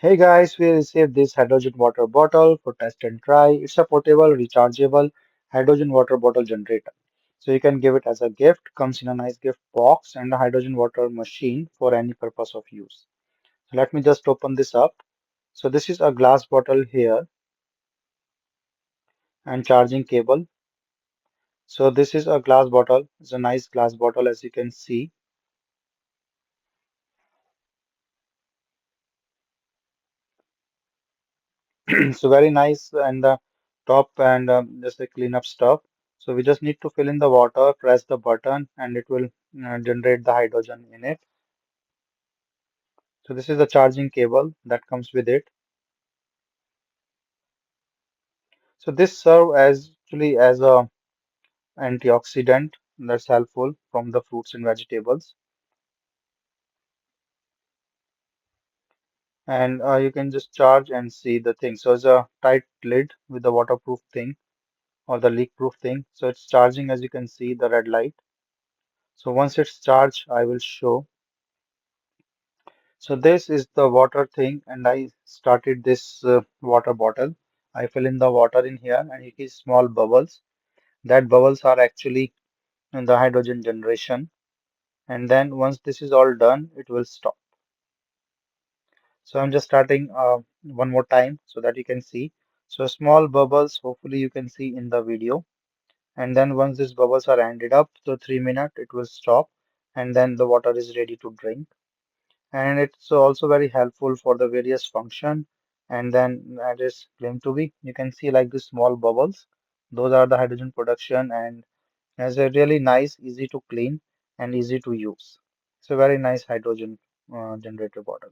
Hey guys, we received this hydrogen water bottle for test and try. It's a portable, rechargeable hydrogen water bottle generator. So you can give it as a gift, comes in a nice gift box and a hydrogen water machine for any purpose of use. So let me just open this up. So this is a glass bottle here and charging cable. So this is a glass bottle. It's a nice glass bottle as you can see. So very nice and the top and just a clean up stuff. So we just need to fill in the water, press the button, and it will generate the hydrogen in it. So this is the charging cable that comes with it. So this serve as actually as a antioxidant that's helpful from the fruits and vegetables. And you can just charge and see the thing. So it's a tight lid with the waterproof thing or the leak proof thing. So it's charging as you can see the red light. So once it's charged, I will show. So this is the water thing, and I started this water bottle. I fill in the water in here, and it is small bubbles. That bubbles are actually in the hydrogen generation. And then once this is all done, it will stop. So I'm just starting one more time so that you can see. So small bubbles, hopefully you can see in the video. And then once these bubbles are ended up, so 3 minutes, it will stop, and then the water is ready to drink. And it's also very helpful for the various function. And then that is claimed to be, you can see like the small bubbles, those are the hydrogen production and has a really nice, easy to clean and easy to use. It's a very nice hydrogen generator bottle.